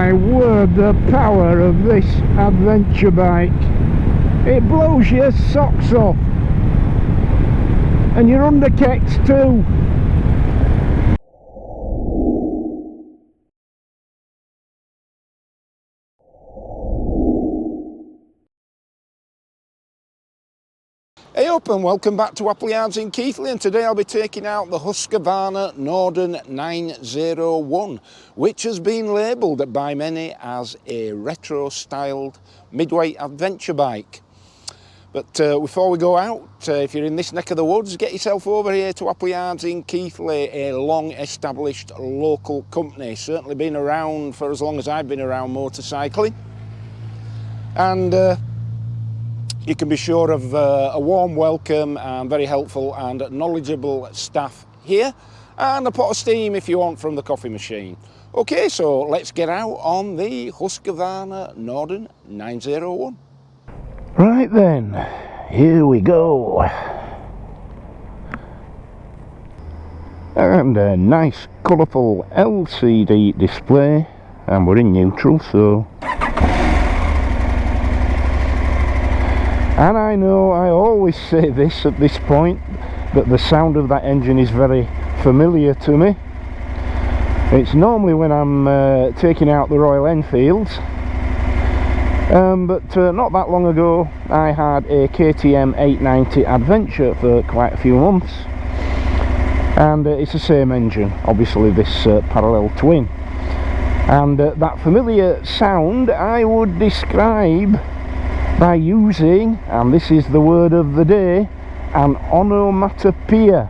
My word, the power of this adventure bike. It blows your socks off. And your underkicks too. Hey up and welcome back to Apple Yards in Keighley, and today I'll be taking out the Husqvarna Norden 901, which has been labelled by many as a retro styled midweight adventure bike. But before we go out, if you're in this neck of the woods, get yourself over here to Apple Yards in Keighley, a long established local company, certainly been around for as long as I've been around motorcycling, and you can be sure of a warm welcome and very helpful and knowledgeable staff here, and a pot of steam if you want from the coffee machine. Okay, so let's get out on the Husqvarna Norden 901. Right then, here we go. And a nice colourful LCD display, and we're in neutral, so... And I know I always say this at this point, that the sound of that engine is very familiar to me. It's normally when I'm taking out the Royal Enfields, but not that long ago I had a KTM 890 Adventure for quite a few months, and it's the same engine, obviously this parallel twin, and that familiar sound I would describe by using, and this is the word of the day, an onomatopoeia.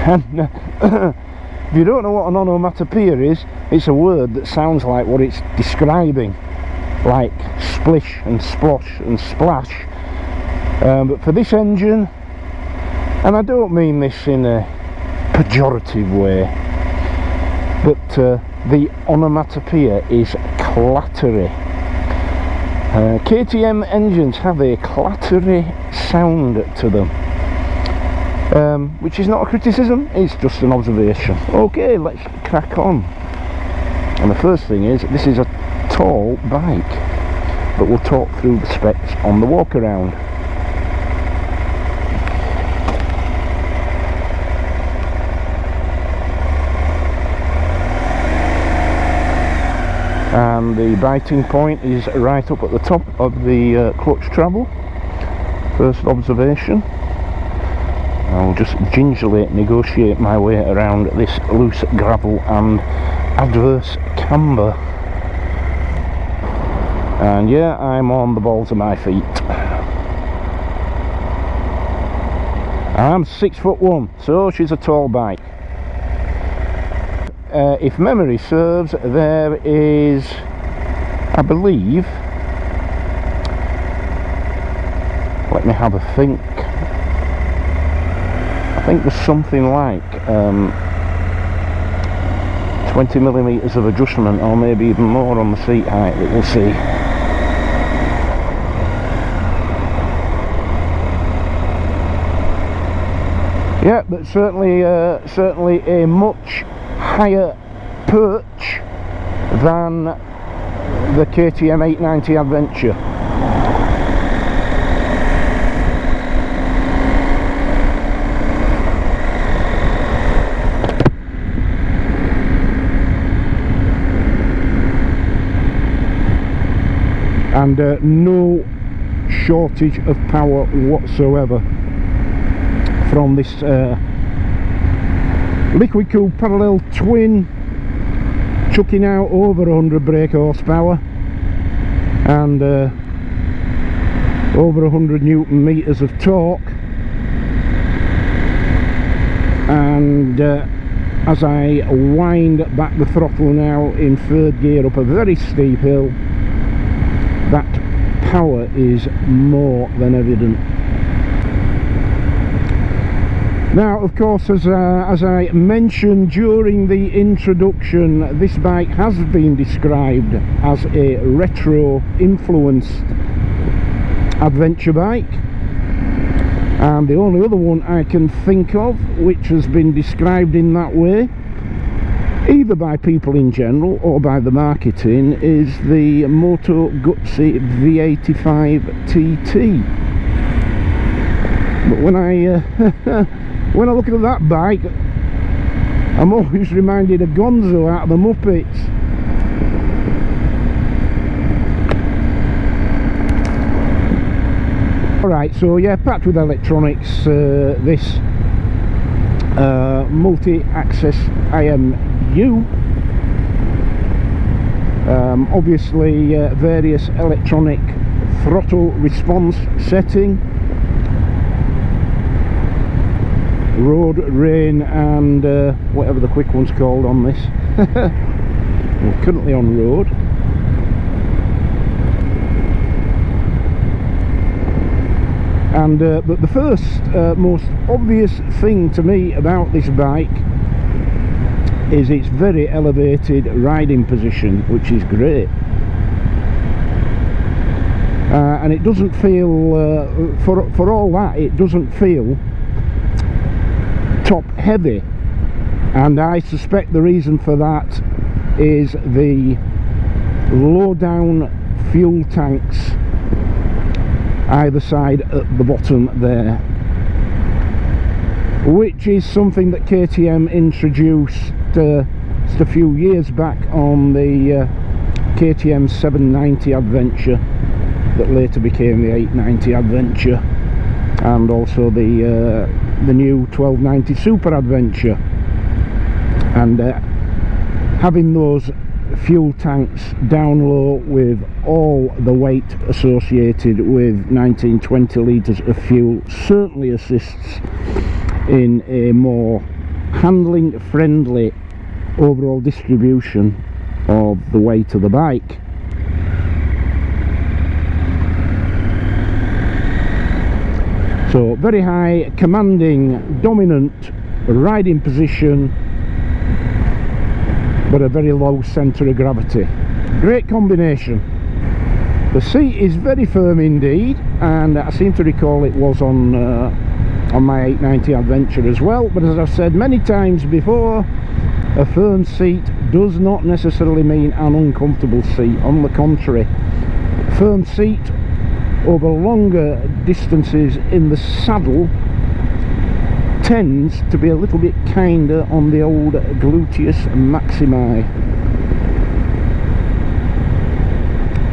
And if you don't know what an onomatopoeia is, it's a word that sounds like what it's describing, like splish and splosh and splash. But for this engine, and I don't mean this in a pejorative way, but the onomatopoeia is clattery. KTM engines have a clattery sound to them, which is not a criticism, it's just an observation. Okay, let's crack on. And the first thing is, this is a tall bike, but we'll talk through the specs on the walk around. And the biting point is right up at the top of the clutch travel. First observation. I'll just gingerly negotiate my way around this loose gravel and adverse camber. And yeah, I'm on the balls of my feet. I'm 6'1", so she's a tall bike. If memory serves, there is, I believe, let me have a think, I think there's something like 20mm of adjustment, or maybe even more on the seat height, that we'll see. Yeah, but certainly a much higher perch than the KTM 890 Adventure. And no shortage of power whatsoever from this liquid cooled parallel twin, chucking out over 100 brake horsepower and over 100 newton meters of torque. And as I wind back the throttle now in third gear up a very steep hill, that power is more than evident. Now, of course, as I mentioned during the introduction, this bike has been described as a retro influenced adventure bike, and the only other one I can think of which has been described in that way either by people in general or by the marketing, is the Moto Guzzi V85 TT. But when I when I look at that bike, I'm always reminded of Gonzo out of the Muppets. Alright, so yeah, packed with electronics, this multi-access IMU, obviously various electronic throttle response setting, road, rain and whatever the quick one's called on this. We're currently on road. And but the first most obvious thing to me about this bike is its very elevated riding position, which is great. And it doesn't feel, for all that, it doesn't feel top heavy, and I suspect the reason for that is the low down fuel tanks either side at the bottom there, which is something that KTM introduced just a few years back on the KTM 790 Adventure that later became the 890 Adventure, and also the new 1290 Super Adventure. And having those fuel tanks down low with all the weight associated with 19-20 litres of fuel certainly assists in a more handling friendly overall distribution of the weight of the bike. So very high, commanding, dominant riding position, but a very low centre of gravity. Great combination. The seat is very firm indeed, and I seem to recall it was on my 890 Adventure as well, but as I've said many times before, a firm seat does not necessarily mean an uncomfortable seat. On the contrary, firm seat over longer distances in the saddle tends to be a little bit kinder on the old gluteus maximi.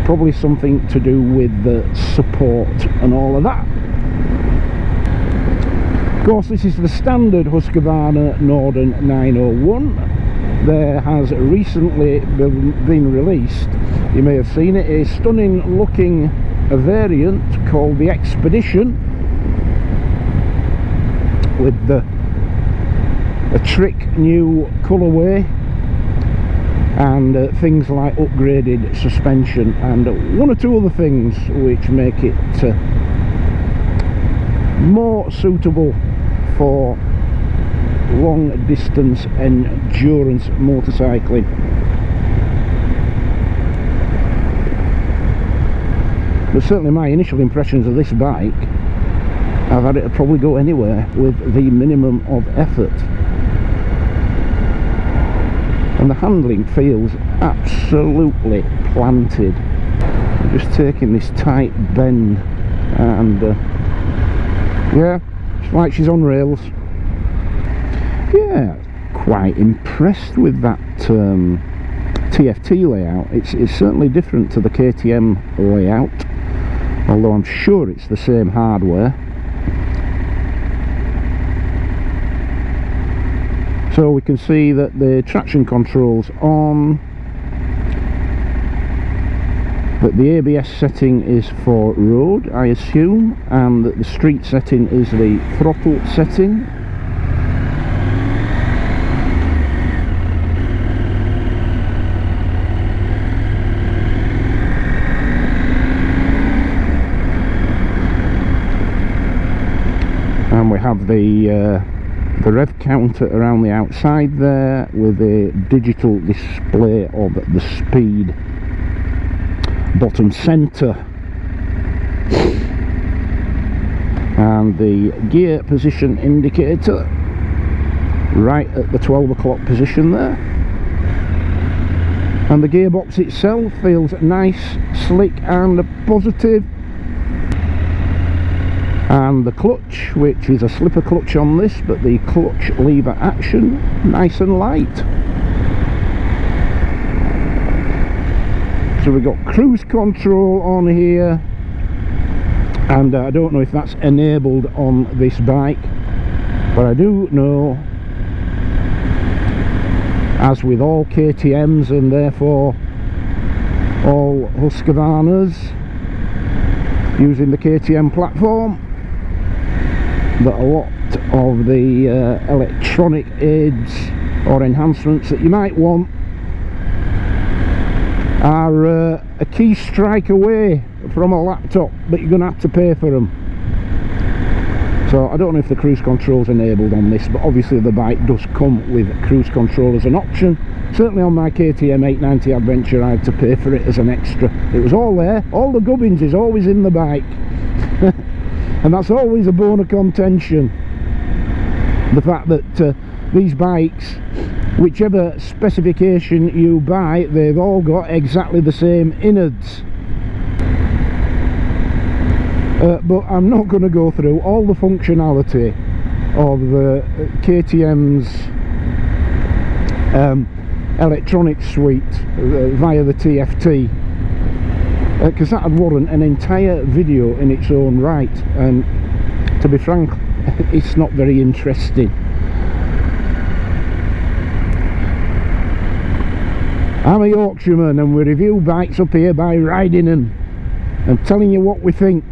Probably something to do with the support and all of that. Of course, this is the standard Husqvarna Norden 901. There has recently been released, you may have seen it, a stunning looking variant called the Expedition, with a trick new colourway and things like upgraded suspension and one or two other things which make it more suitable for long distance endurance motorcycling. But certainly my initial impressions of this bike, I've had it probably go anywhere with the minimum of effort. And the handling feels absolutely planted. I'm just taking this tight bend and yeah, it's like she's on rails. Yeah, quite impressed with that TFT layout. It's certainly different to the KTM layout, although I'm sure it's the same hardware. So we can see that the traction control's on, that the ABS setting is for road, I assume, and that the street setting is the throttle setting. And we have the rev counter around the outside there with a digital display of the speed bottom centre, and the gear position indicator right at the 12 o'clock position there. And the gearbox itself feels nice, slick and positive. And the clutch, which is a slipper clutch on this, but the clutch lever action, nice and light. So we've got cruise control on here, and I don't know if that's enabled on this bike, but I do know, as with all KTMs and therefore all Husqvarnas using the KTM platform, that a lot of the electronic aids or enhancements that you might want are a key strike away from a laptop, but you're going to have to pay for them. So I don't know if the cruise control is enabled on this, but obviously the bike does come with cruise control as an option. Certainly on my KTM 890 Adventure I had to pay for it as an extra. It was all there, all the gubbins is always in the bike. And that's always a bone of contention. The fact that these bikes, whichever specification you buy, they've all got exactly the same innards. But I'm not going to go through all the functionality of the KTM's electronic suite via the TFT, because that would warrant an entire video in its own right, and to be frank, it's not very interesting. I'm a Yorkshireman and we review bikes up here by riding them and telling you what we think.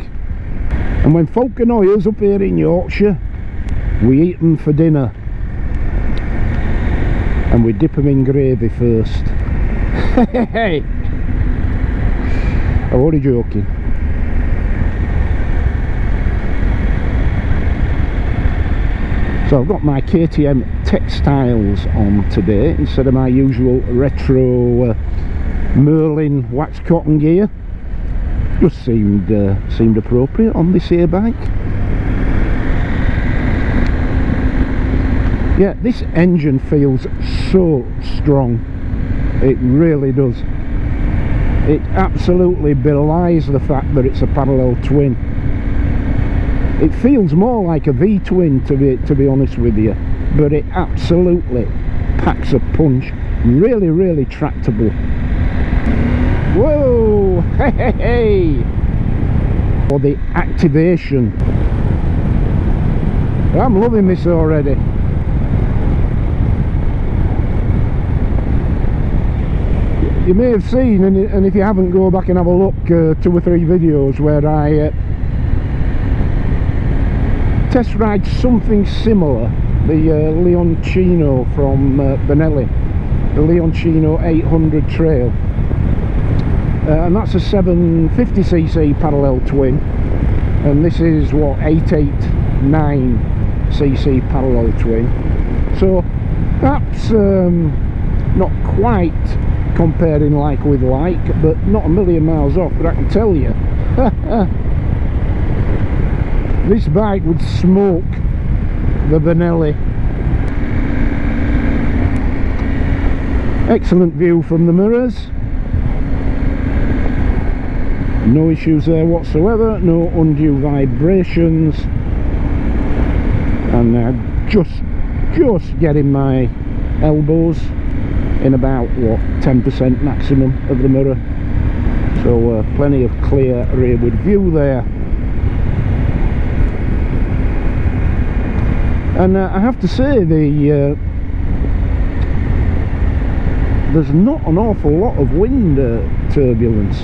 And when folk annoy us up here in Yorkshire, we eat them for dinner. And we dip them in gravy first. Hey! I'm only joking. So I've got my KTM textiles on today instead of my usual retro Merlin wax cotton gear. Just seemed appropriate on this here bike. Yeah, this engine feels so strong. It really does. It absolutely belies the fact that it's a parallel twin. It feels more like a V-twin to be honest with you, but it absolutely packs a punch. Really, really tractable. Whoa! Hey, hey, hey! For the activation. I'm loving this already. You may have seen, and if you haven't, go back and have a look, 2 or 3 videos where I test ride something similar, the Leoncino from Benelli, the Leoncino 800 Trail. And that's a 750cc parallel twin, and this is what, 889cc parallel twin. So perhaps not quite comparing like with like, but not a million miles off. But I can tell you, this bike would smoke the Benelli. Excellent view from the mirrors. No issues there whatsoever, no undue vibrations, and just getting my elbows in about what, 10% maximum of the mirror, so plenty of clear rearward view there. And I have to say, there's not an awful lot of wind turbulence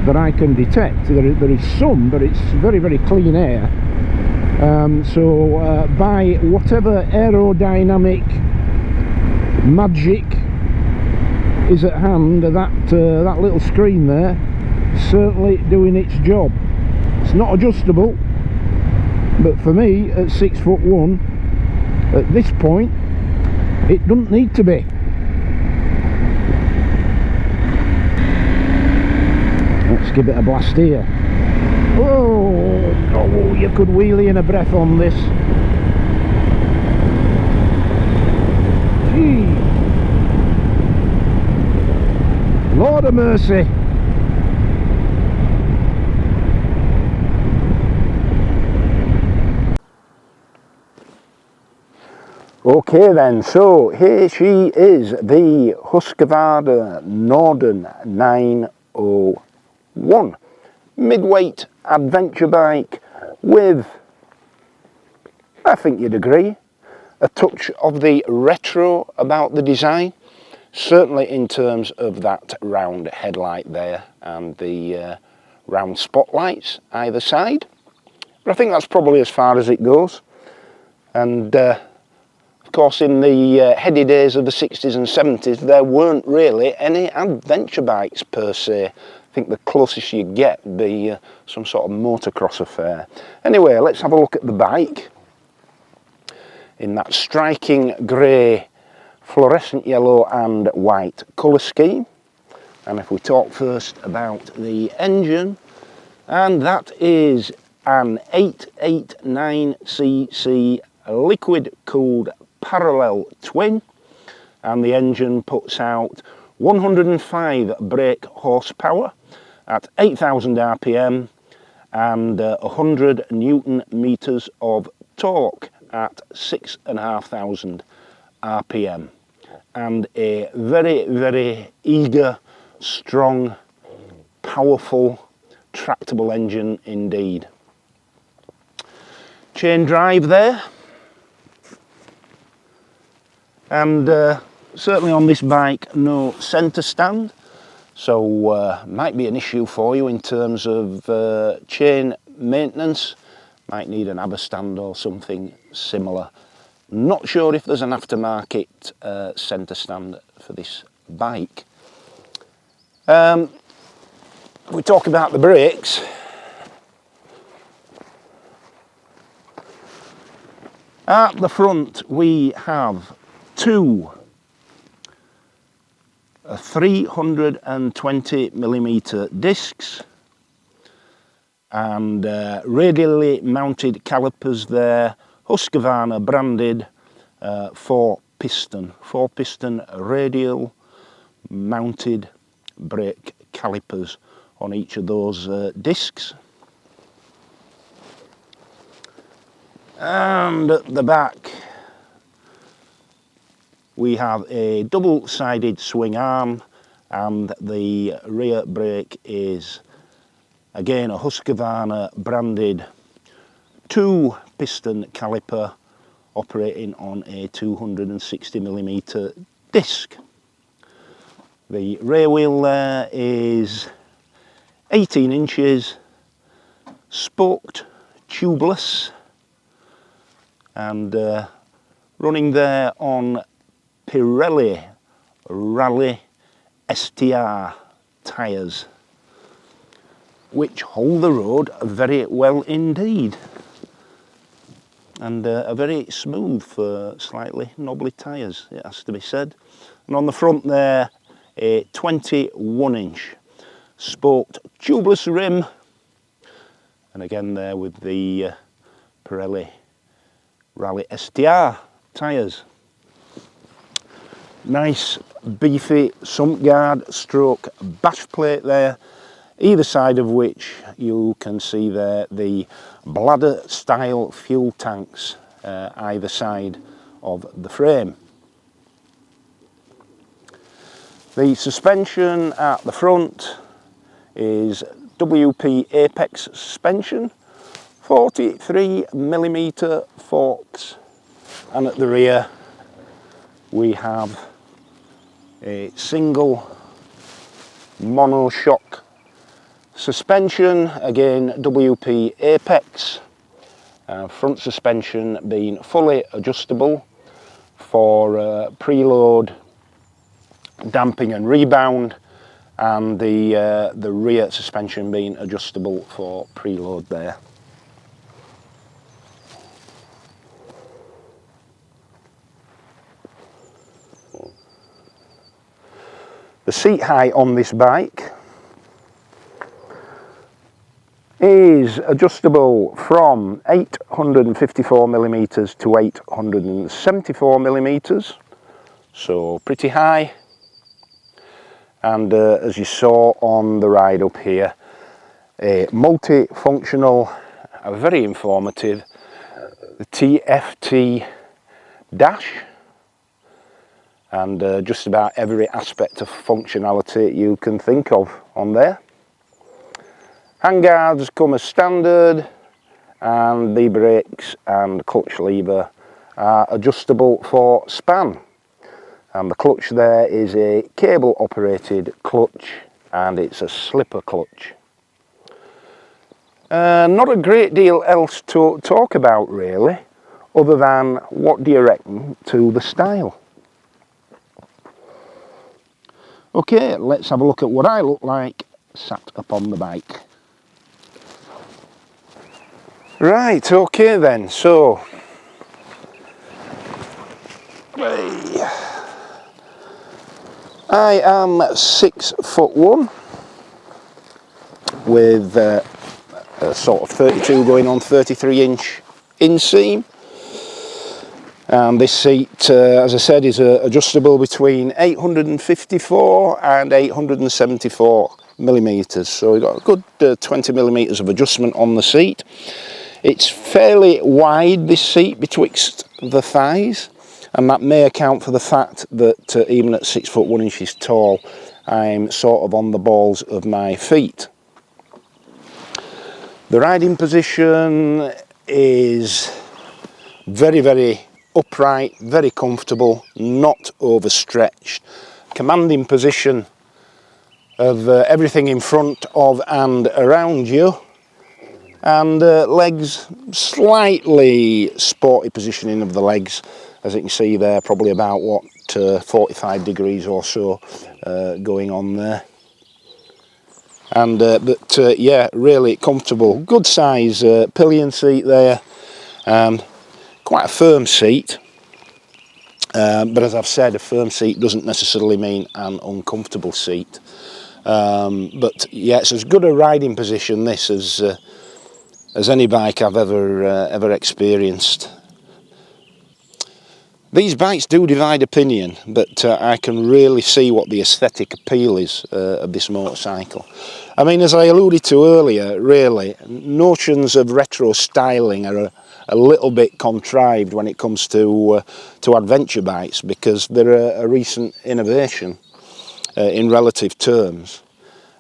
that I can detect. There is some, but it's very, very clean air. So by whatever aerodynamic magic is at hand, that little screen there certainly doing its job. It's not adjustable, but for me at 6'1", at this point, it doesn't need to be. Let's give it a blast here. Oh, you could wheelie in a breath on this. Gee. Lord of mercy. Okay then, so here she is, the Husqvarna Norden 901 midweight adventure bike with, I think you'd agree, a touch of the retro about the design, certainly in terms of that round headlight there and the round spotlights either side, but I think that's probably as far as it goes. And of course, in the heady days of the 60s and 70s, there weren't really any adventure bikes per se. I think the closest you get would be some sort of motocross affair. Anyway, let's have a look at the bike in that striking grey, fluorescent yellow and white colour scheme. And if we talk first about the engine, and that is an 889cc liquid cooled parallel twin, and the engine puts out 105 brake horsepower at 8,000 rpm and 100 newton meters of torque at 6,500 rpm, and a very eager, strong, powerful, tractable engine indeed. Chain drive there. And certainly on this bike, no centre stand, so might be an issue for you in terms of chain maintenance. Might need an ABBA stand or something similar. Not sure if there's an aftermarket centre stand for this bike. We talk about the brakes. At the front we have two 320mm discs and radially mounted calipers there, Husqvarna branded, 4-piston radial mounted brake calipers on each of those discs. And at the back we have a double-sided swing arm, and the rear brake is again a Husqvarna branded 2-piston caliper operating on a 260mm disc. The rear wheel there is 18 inches, spoked, tubeless, and running there on Pirelli Rally STR tyres, which hold the road very well indeed, and are very smooth for slightly knobbly tyres, it has to be said. And on the front there, a 21-inch spoked tubeless rim, and again there with the Pirelli Rally STR tyres. Nice beefy sump guard stroke bash plate there, either side of which you can see there the bladder style fuel tanks either side of the frame. The suspension at the front is WP Apex suspension, 43mm forks, and at the rear we have a single monoshock suspension, again WP Apex, front suspension being fully adjustable for preload, damping and rebound, and the rear suspension being adjustable for preload there. The seat height on this bike is adjustable from 854mm to 874mm, so pretty high. and as you saw on the ride up here, a multi-functional, very informative, the TFT dash, and just about every aspect of functionality you can think of on there. Handguards come as standard, and the brakes and clutch lever are adjustable for span. And the clutch there is a cable operated clutch, and it's a slipper clutch. Not a great deal else to talk about really, other than what do you reckon to the style. Okay, let's have a look at what I look like sat upon the bike. Right, okay then, so I am 6'1", with a sort of 32 going on 33-inch inseam, and this seat, as I said, is adjustable between 854 and 874 millimeters, so we've got a good 20 millimeters of adjustment on the seat. It's fairly wide, this seat, betwixt the thighs, and that may account for the fact that even at 6'1" tall, I'm sort of on the balls of my feet. The riding position is very, very upright, very comfortable, not overstretched. Commanding position of everything in front of and around you. And legs, slightly sporty positioning of the legs, as you can see there, probably about what 45 degrees or so going on there. And but yeah, really comfortable, good size pillion seat there, and quite a firm seat. But as I've said, a firm seat doesn't necessarily mean an uncomfortable seat. But yeah, it's as good a riding position this as any bike I've ever experienced. These bikes do divide opinion, but I can really see what the aesthetic appeal is of this motorcycle. I mean, as I alluded to earlier, really, notions of retro styling are a little bit contrived when it comes to adventure bikes, because they're a recent innovation in relative terms.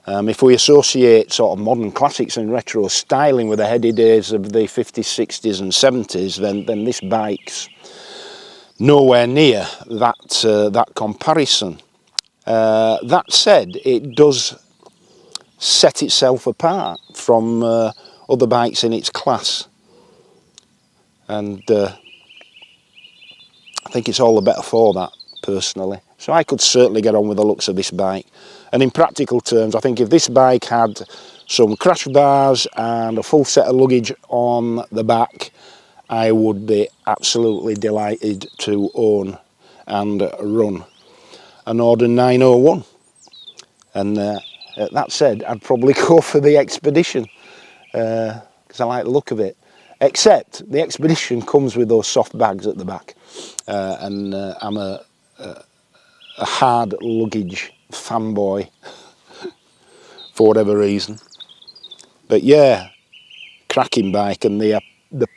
If we associate sort of modern classics and retro styling with the heady days of the 50s, 60s and 70s, then this bike's nowhere near that comparison. That said, it does set itself apart from other bikes in its class, and I think it's all the better for that, personally. So I could certainly get on with the looks of this bike. And in practical terms, I think if this bike had some crash bars and a full set of luggage on the back, I would be absolutely delighted to own and run a Norden 901. And that said, I'd probably go for the Expedition, because I like the look of it. Except the Expedition comes with those soft bags at the back, and I'm a hard luggage fanboy for whatever reason. But yeah, cracking bike, and the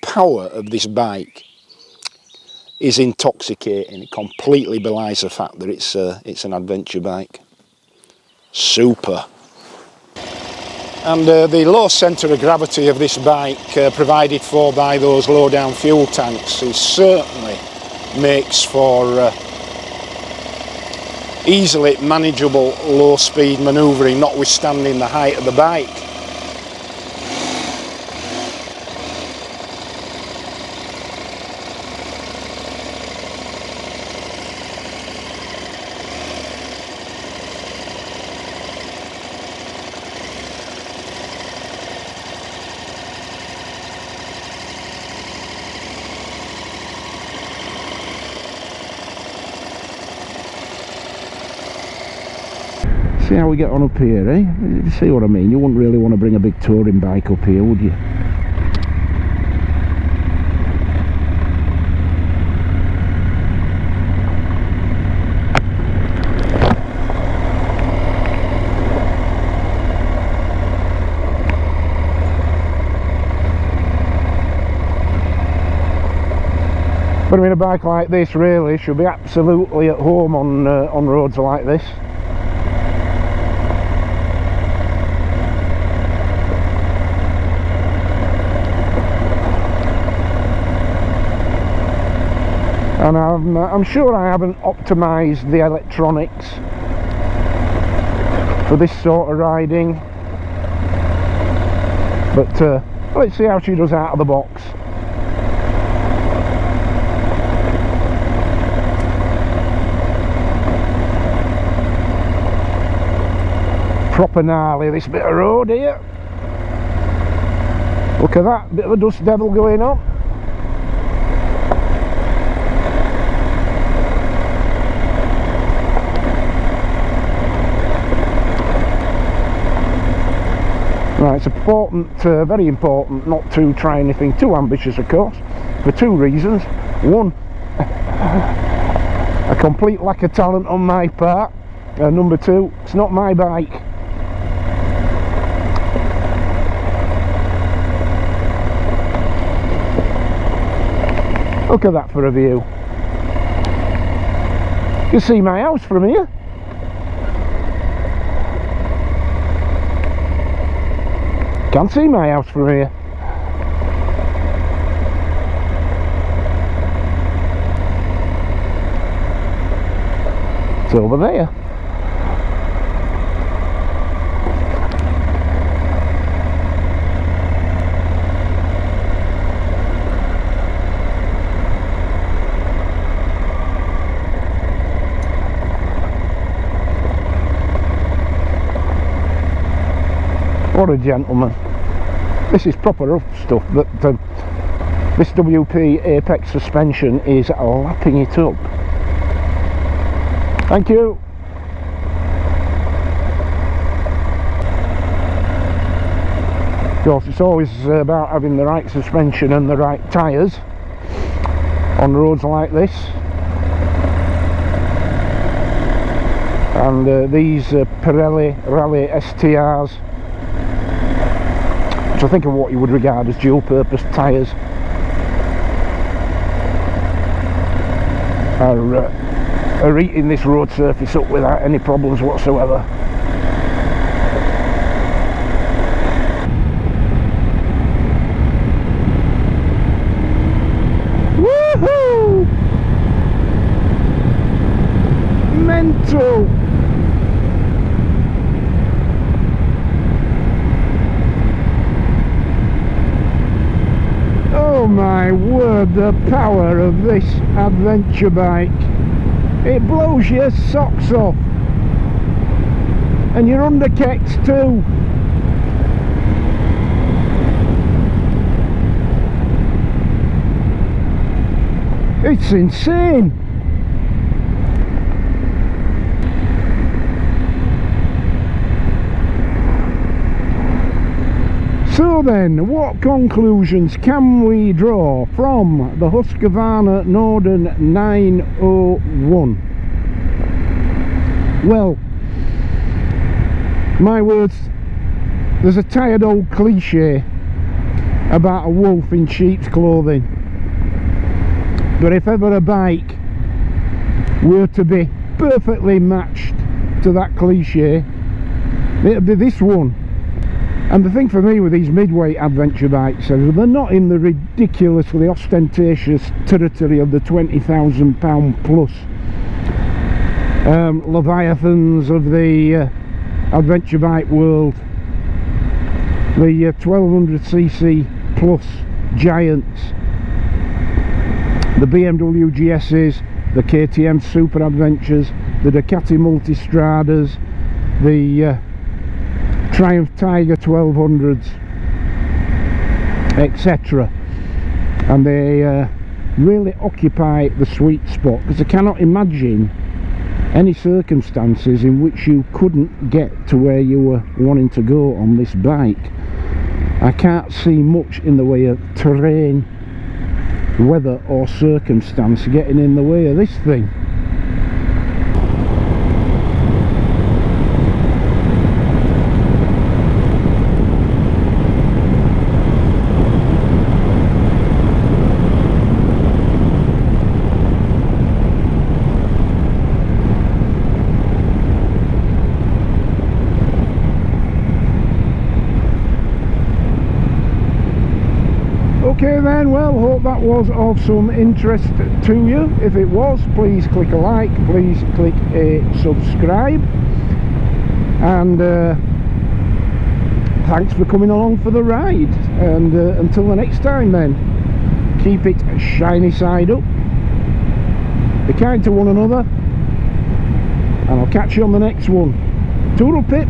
power of this bike is intoxicating. It completely belies the fact that it's an adventure bike. Super. And the low centre of gravity of this bike, provided for by those low down fuel tanks, is certainly makes for easily manageable low speed manoeuvring, notwithstanding the height of the bike. See how we get on up here, eh? You see what I mean? You wouldn't really want to bring a big touring bike up here, would you? But I mean, a bike like this really should be absolutely at home on roads like this. And I'm sure I haven't optimised the electronics for this sort of riding, but let's see how she does out of the box. Proper gnarly, this bit of road here. Look at that, bit of a dust devil going on. Right, it's important, very important, not to try anything too ambitious, of course, for two reasons. One, a complete lack of talent on my part, and number two, it's not my bike. Look at that for a view. You can see my house from here. Can't see my house from here. It's over there. What a gentleman. This is proper rough stuff, but this WP Apex suspension is lapping it up. Thank you. Of course, it's always about having the right suspension and the right tyres on roads like this. And these Pirelli Rally STRs, which I think are what you would regard as dual purpose tyres, are eating this road surface up without any problems whatsoever. Woohoo! Mental! Oh my word, the power of this adventure bike. It blows your socks off. And your underkicks too. It's insane. So then, what conclusions can we draw from the Husqvarna Norden 901? Well, my words, there's a tired old cliche about a wolf in sheep's clothing, but if ever a bike were to be perfectly matched to that cliche, it'd be this one. And the thing for me with these midweight adventure bikes is they're not in the ridiculously ostentatious territory of the £20,000 plus leviathans of the adventure bike world, the 1200cc plus giants, the BMW GSs, the KTM Super Adventures, the Ducati Multistradas, the Triumph Tiger 1200s, etc. And they really occupy the sweet spot, because I cannot imagine any circumstances in which you couldn't get to where you were wanting to go on this bike. I can't see much in the way of terrain, weather or circumstance getting in the way of this thing. then, well, hope that was of some interest to you. If it was, please click a like, please click a subscribe, and thanks for coming along for the ride. And until the next time then, keep it shiny side up, be kind to one another, and I'll catch you on the next one. Toodle pip.